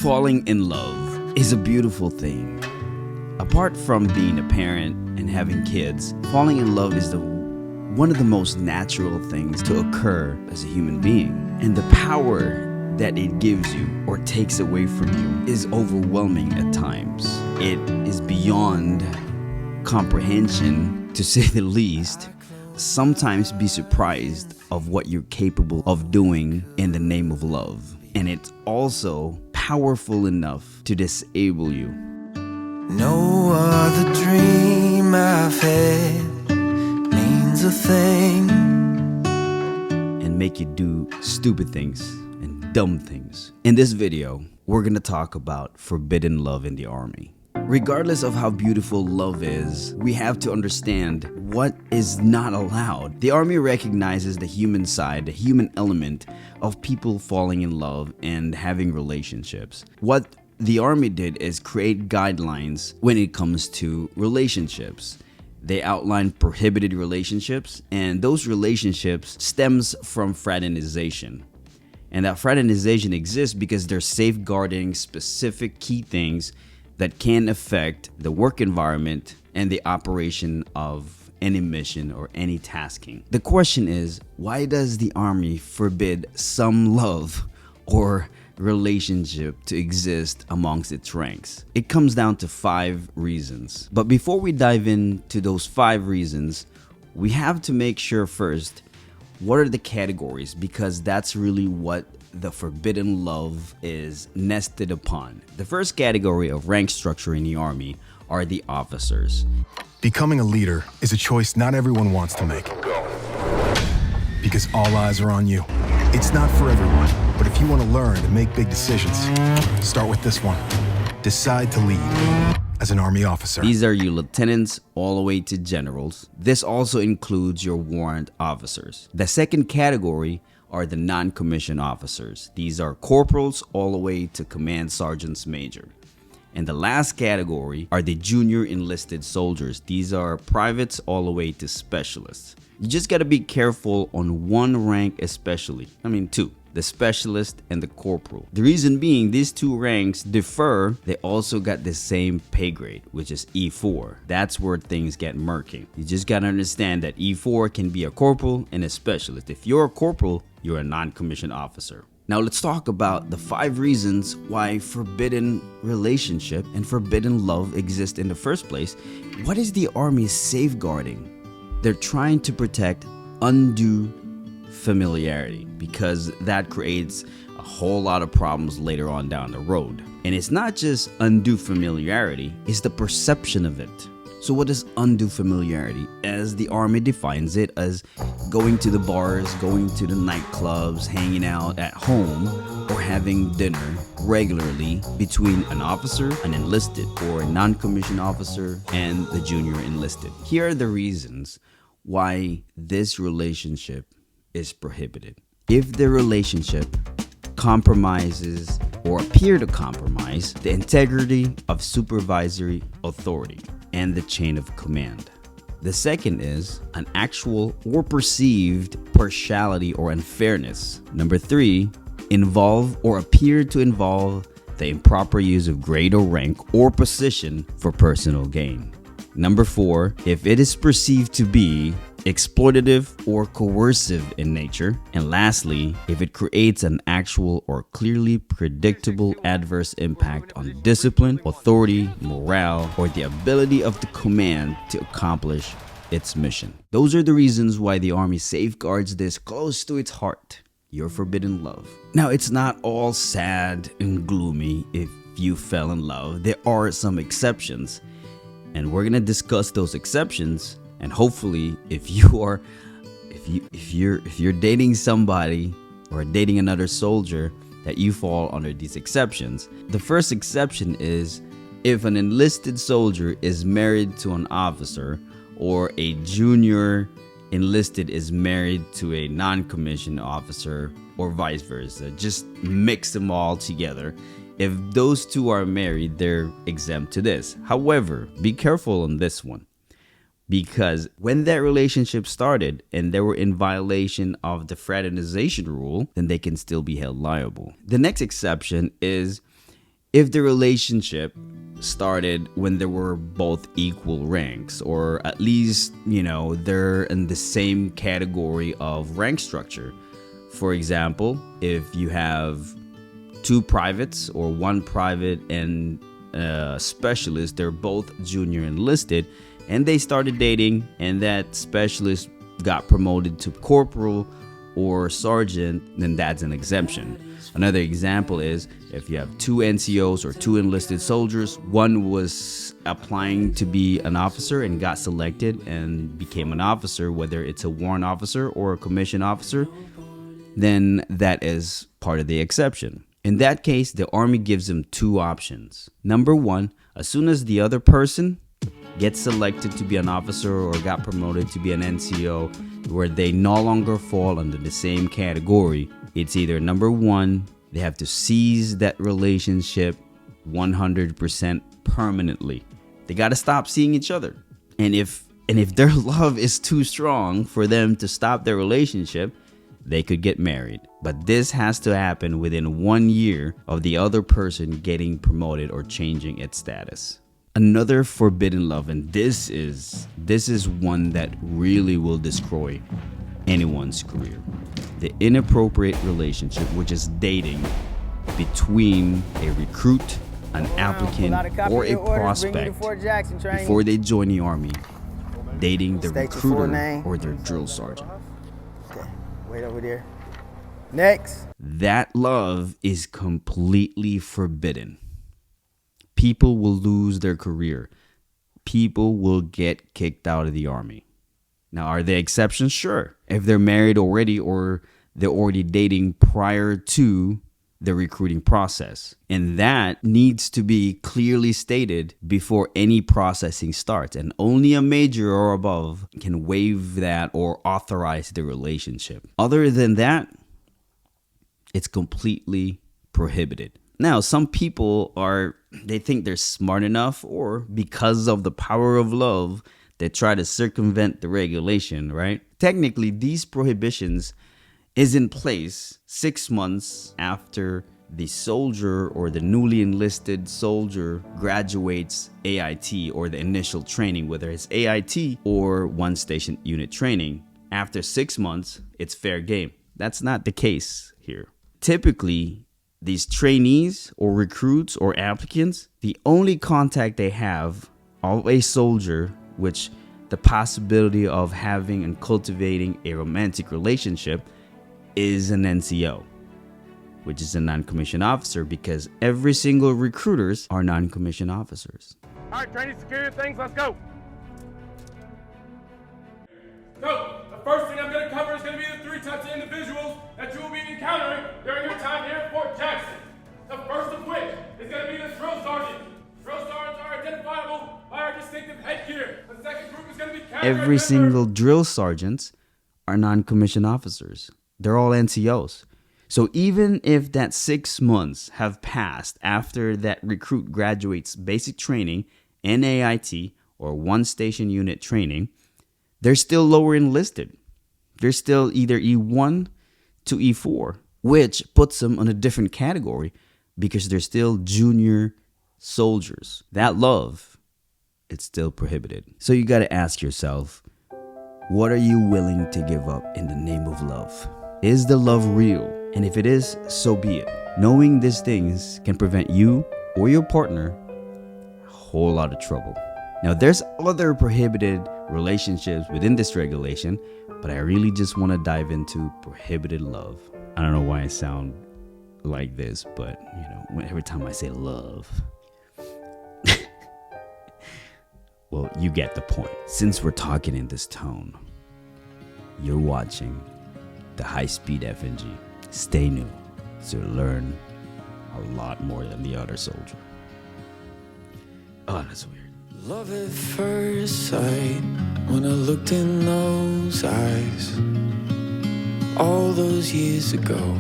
Falling in love is a beautiful thing. Apart from being a parent and having kids, falling in love is one of the most natural things to occur as a human being. And the power that it gives you or takes away from you is overwhelming at times. It is beyond comprehension, to say the least. Sometimes be surprised of what you're capable of doing in the name of love. And it's also powerful enough to disable you. No other dream I've had means a thing, and make you do stupid things and dumb things. In this video, we're gonna talk about forbidden love in the Army. Regardless of how beautiful love is, we have to understand what is not allowed. The Army recognizes the human side, the human element of people falling in love and having relationships. What the Army did is create guidelines when it comes to relationships. They outline prohibited relationships, and those relationships stems from fraternization. And that fraternization exists because they're safeguarding specific key things that can affect the work environment and the operation of any mission or any tasking. The question is, why does the Army forbid some love or relationship to exist amongst its ranks? It comes down to 5 reasons. But before we dive into those 5 reasons, we have to make sure first, what are the categories? Because that's really what the forbidden love is nested upon. The first category of rank structure in the Army are the officers. Becoming a leader is a choice not everyone wants to make, because all eyes are on you. It's not for everyone, but if you want to learn and make big decisions, start with this one. Decide to lead as an Army officer. These are your lieutenants all the way to generals. This also includes your warrant officers. The second category are the non-commissioned officers. These are corporals all the way to command sergeants major. And the last category are the junior enlisted soldiers. These are privates all the way to specialists. You just got to be careful on one rank especially. Two. The specialist and the corporal. The reason being, these 2 ranks differ. They also got the same pay grade, which is E4. That's where things get murky. You just got to understand that E4 can be a corporal and a specialist. If you're a corporal, you're a non-commissioned officer. Now let's talk about the 5 reasons why forbidden relationship and forbidden love exist in the first place. What is the Army safeguarding? They're trying to protect undue familiarity, because that creates a whole lot of problems later on down the road. And it's not just undue familiarity, it's the perception of it. So what is undue familiarity? As the Army defines it, as going to the bars, going to the nightclubs, hanging out at home, or having dinner regularly between an officer, an enlisted, or a non-commissioned officer, and the junior enlisted. Here are the reasons why this relationship is prohibited. If the relationship compromises or appear to compromise the integrity of supervisory authority and the chain of command. The second is an actual or perceived partiality or unfairness. Number 3, involve or appear to involve the improper use of grade or rank or position for personal gain. Number 4, if it is perceived to be exploitative or coercive in nature. And lastly, if it creates an actual or clearly predictable adverse impact on discipline, authority, morale, or the ability of the command to accomplish its mission. Those are the reasons why the Army safeguards this close to its heart, your forbidden love. Now, it's not all sad and gloomy if you fell in love. There are some exceptions, and we're gonna discuss those exceptions. And hopefully, if you're dating somebody or dating another soldier, that you fall under these exceptions. The first exception is if an enlisted soldier is married to an officer, or a junior enlisted is married to a non-commissioned officer, or vice versa. Just mix them all together. If those 2 are married, they're exempt to this. However, be careful on this one, because when that relationship started and they were in violation of the fraternization rule, then they can still be held liable. The next exception is if the relationship started when they were both equal ranks, or at least, they're in the same category of rank structure. For example, if you have two privates or one private and a specialist, they're both junior enlisted, and they started dating, and that specialist got promoted to corporal or sergeant, then that's an exemption. Another example is if you have two NCOs or two enlisted soldiers, one was applying to be an officer and got selected and became an officer, whether it's a warrant officer or a commissioned officer, then that is part of the exception. In that case, the Army gives them two options. Number one, as soon as the other person gets selected to be an officer or got promoted to be an NCO, where they no longer fall under the same category, it's either number one, they have to cease that relationship 100% permanently. They got to stop seeing each other. And if their love is too strong for them to stop their relationship, they could get married. But this has to happen within 1 year of the other person getting promoted or changing its status. Another forbidden love, and this is one that really will destroy anyone's career. The inappropriate relationship, which is dating between a recruit, an applicant, or a prospect before they join the Army. Dating the recruiter or their drill sergeant. Okay, wait over there. Next. That love is completely forbidden. People will lose their career. People will get kicked out of the Army. Now, are there exceptions? Sure. If they're married already or they're already dating prior to the recruiting process. And that needs to be clearly stated before any processing starts. And only a major or above can waive that or authorize the relationship. Other than that, it's completely prohibited. Now, some people they think they're smart enough, or because of the power of love, they try to circumvent the regulation, right? Technically, these prohibitions is in place 6 months after the soldier or the newly enlisted soldier graduates AIT or the initial training, whether it's AIT or one station unit training. After 6 months, it's fair game. That's not the case here. Typically, these trainees or recruits or applicants, the only contact they have of a soldier, which the possibility of having and cultivating a romantic relationship, is an NCO, which is a non-commissioned officer, because every single recruiters are non-commissioned officers. All right, training, secure your things, let's go. So, the first thing I'm going to cover is going to be the 3 types of individuals that you will be encountering during your time here at Fort Jackson. The first of which is going to be the drill sergeant. Drill sergeants are identifiable by our distinctive headgear. The second group is going to be every single drill sergeants are non-commissioned officers. They're all NCOs. So even if that 6 months have passed after that recruit graduates basic training, NAIT, or one station unit training, they're still lower enlisted. They're still either E1 to E4, which puts them on a different category because they're still junior soldiers. That love, it's still prohibited. So you got to ask yourself, what are you willing to give up in the name of love? Is the love real? And if it is, so be it. Knowing these things can prevent you or your partner a whole lot of trouble. Now, there's other prohibited relationships within this regulation, but I really just want to dive into prohibited love. I don't know why I sound like this, but every time I say love, well, you get the point. Since we're talking in this tone, you're watching the High Speed FNG. Stay new to learn a lot more than the other soldier. Oh, that's weird. Love at first sight, when I looked in those eyes, all those years ago.